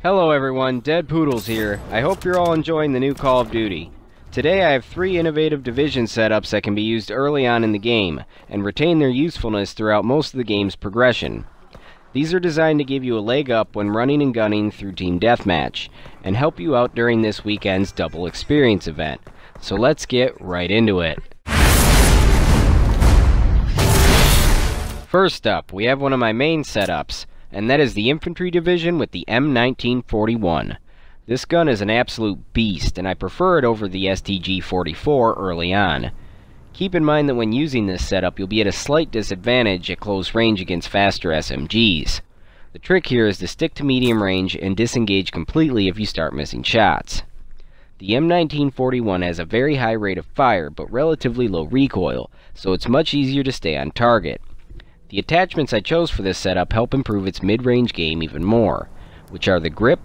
Hello everyone, Dead Poodles here. I hope you're all enjoying the new Call of Duty. Today I have 3 innovative division setups that can be used early on in the game, and retain their usefulness throughout most of the game's progression. These are designed to give you a leg up when running and gunning through Team Deathmatch, and help you out during this weekend's double experience event. So let's get right into it. First up, we have one of my main setups, and that is the Infantry Division with the M1941. This gun is an absolute beast, and I prefer it over the STG-44 early on. Keep in mind that when using this setup, you'll be at a slight disadvantage at close range against faster SMGs. The trick here is to stick to medium range and disengage completely if you start missing shots. The M1941 has a very high rate of fire, but relatively low recoil, so it's much easier to stay on target. The attachments I chose for this setup help improve its mid-range game even more, which are the grip,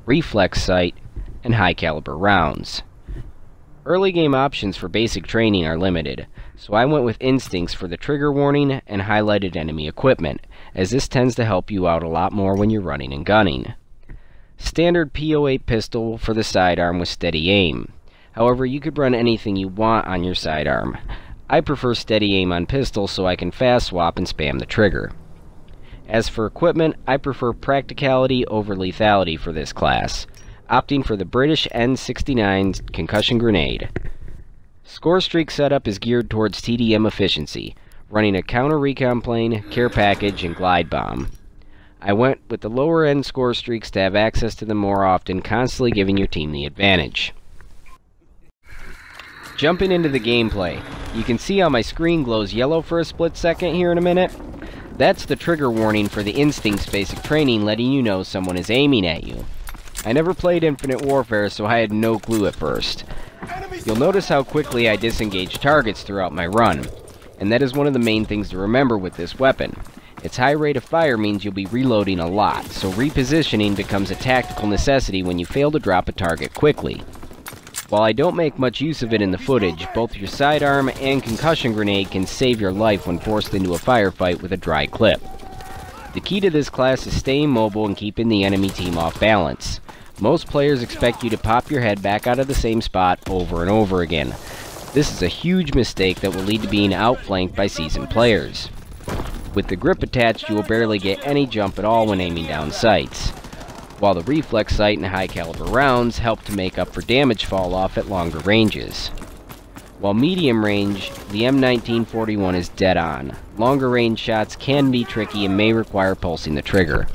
reflex sight, and high caliber rounds. Early game options for basic training are limited, so I went with instincts for the trigger warning and highlighted enemy equipment, as this tends to help you out a lot more when you're running and gunning. Standard P08 pistol for the sidearm with steady aim. However, you could run anything you want on your sidearm. I prefer steady aim on pistol so I can fast swap and spam the trigger. As for equipment, I prefer practicality over lethality for this class, opting for the British N69 concussion grenade. Score streak setup is geared towards TDM efficiency, running a counter recon plane, care package, and glide bomb. I went with the lower end score streaks to have access to them more often, constantly giving your team the advantage. Jumping into the gameplay, you can see how my screen glows yellow for a split second here in a minute. That's the trigger warning for the Instincts basic training, letting you know someone is aiming at you. I never played Infinite Warfare, so I had no clue at first. You'll notice how quickly I disengage targets throughout my run, and that is one of the main things to remember with this weapon. Its high rate of fire means you'll be reloading a lot, so repositioning becomes a tactical necessity when you fail to drop a target quickly. While I don't make much use of it in the footage, both your sidearm and concussion grenade can save your life when forced into a firefight with a dry clip. The key to this class is staying mobile and keeping the enemy team off balance. Most players expect you to pop your head back out of the same spot over and over again. This is a huge mistake that will lead to being outflanked by seasoned players. With the grip attached, you will barely get any jump at all when aiming down sights, while the reflex sight and high caliber rounds help to make up for damage fall off at longer ranges. While medium range, the M1941 is dead on. Longer range shots can be tricky and may require pulsing the trigger.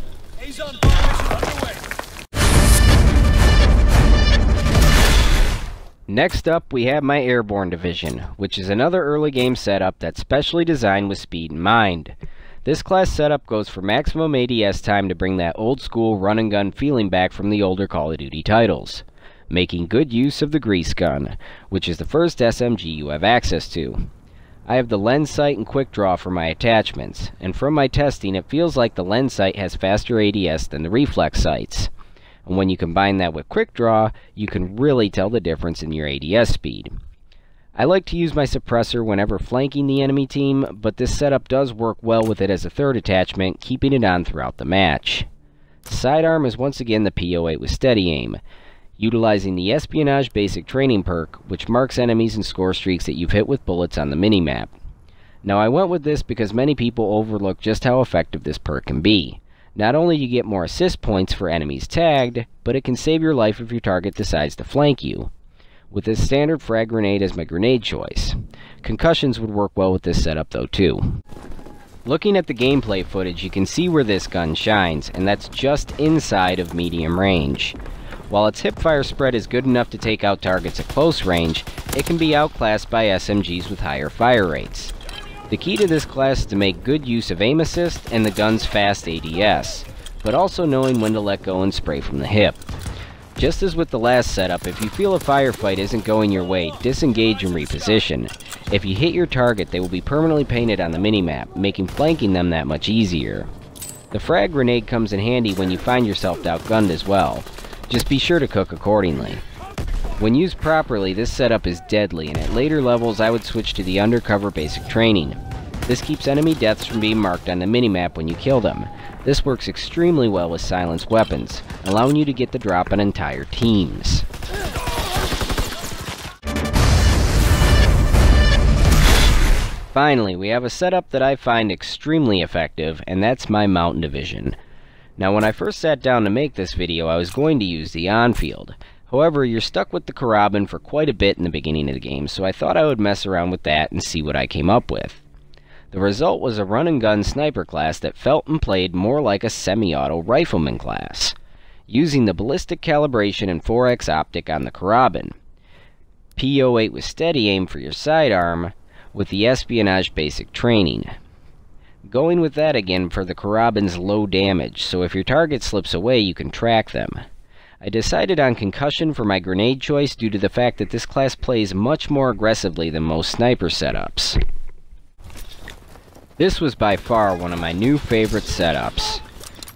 Next up, we have my Airborne Division, which is another early game setup that's specially designed with speed in mind. This class setup goes for maximum ADS time to bring that old school run and gun feeling back from the older Call of Duty titles, making good use of the grease gun, which is the first SMG you have access to. I have the lens sight and quick draw for my attachments, and from my testing it feels like the lens sight has faster ADS than the reflex sights. And when you combine that with quick draw, you can really tell the difference in your ADS speed. I like to use my suppressor whenever flanking the enemy team, but this setup does work well with it as a third attachment, keeping it on throughout the match. Sidearm is once again the P08 with steady aim, utilizing the Espionage basic training perk, which marks enemies and score streaks that you've hit with bullets on the minimap. Now I went with this because many people overlook just how effective this perk can be. Not only do you get more assist points for enemies tagged, but it can save your life if your target decides to flank you, with this standard frag grenade as my grenade choice. Concussions would work well with this setup though too. Looking at the gameplay footage, you can see where this gun shines, and that's just inside of medium range. While its hipfire spread is good enough to take out targets at close range, it can be outclassed by SMGs with higher fire rates. The key to this class is to make good use of aim assist and the gun's fast ADS, but also knowing when to let go and spray from the hip. Just as with the last setup, if you feel a firefight isn't going your way, disengage and reposition. If you hit your target, they will be permanently painted on the minimap, making flanking them that much easier. The frag grenade comes in handy when you find yourself outgunned as well. Just be sure to cook accordingly. When used properly, this setup is deadly, and at later levels I would switch to the undercover basic training. This keeps enemy deaths from being marked on the minimap when you kill them, This works extremely well with silenced weapons, allowing you to get the drop on entire teams. Finally, we have a setup that I find extremely effective, and that's my mountain division. Now, when I first sat down to make this video, I was going to use the on-field. However, you're stuck with the carabin for quite a bit in the beginning of the game, so I thought I would mess around with that and see what I came up with. The result was a run-and-gun sniper class that felt and played more like a semi-auto rifleman class, using the ballistic calibration and 4x optic on the carabin, P08 with steady aim for your sidearm, with the espionage basic training. Going with that again for the carabin's low damage, so if your target slips away you can track them. I decided on concussion for my grenade choice due to the fact that this class plays much more aggressively than most sniper setups. This was by far one of my new favorite setups.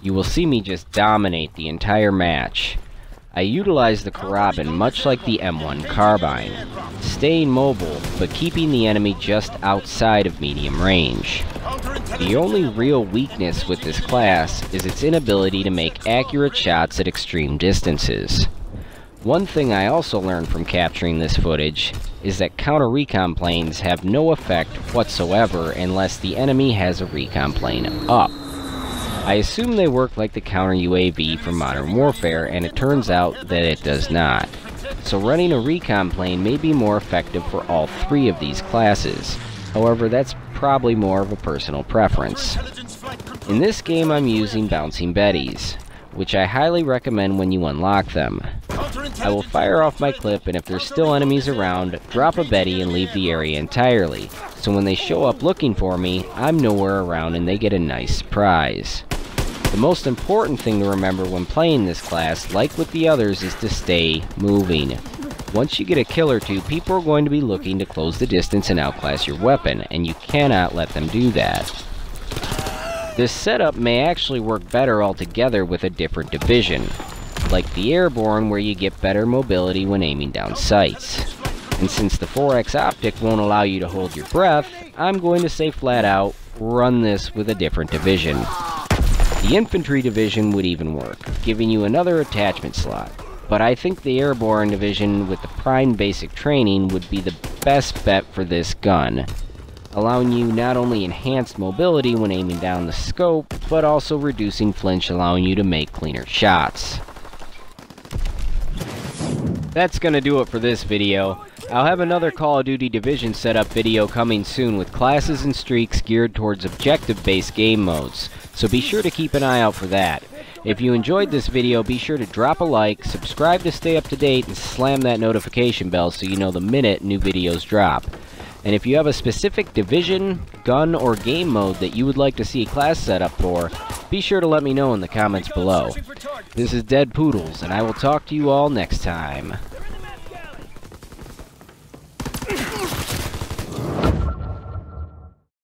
You will see me just dominate the entire match. I utilized the carabin much like the M1 carbine, staying mobile but keeping the enemy just outside of medium range. The only real weakness with this class is its inability to make accurate shots at extreme distances. One thing I also learned from capturing this footage is that counter-recon planes have no effect whatsoever unless the enemy has a recon plane up. I assume they work like the counter-UAV from Modern Warfare, and it turns out that it does not. So running a recon plane may be more effective for all three of these classes. However, that's probably more of a personal preference. In this game I'm using Bouncing Betties, which I highly recommend when you unlock them. I will fire off my clip, and if there's still enemies around, drop a Betty and leave the area entirely, so when they show up looking for me, I'm nowhere around and they get a nice surprise. The most important thing to remember when playing this class, like with the others, is to stay moving. Once you get a kill or two, people are going to be looking to close the distance and outclass your weapon, and you cannot let them do that. This setup may actually work better altogether with a different division, like the Airborne, where you get better mobility when aiming down sights. And since the 4x optic won't allow you to hold your breath, I'm going to say flat out, run this with a different division. The Infantry division would even work, giving you another attachment slot, but I think the Airborne division with the prime basic training would be the best bet for this gun, allowing you not only enhanced mobility when aiming down the scope, but also reducing flinch, allowing you to make cleaner shots. That's gonna do it for this video. I'll have another Call of Duty Division setup video coming soon with classes and streaks geared towards objective-based game modes, so be sure to keep an eye out for that. If you enjoyed this video, be sure to drop a like, subscribe to stay up to date, and slam that notification bell so you know the minute new videos drop. And if you have a specific division, gun, or game mode that you would like to see a class setup for, be sure to let me know in the comments below. This is Dead Poodles, and I will talk to you all next time.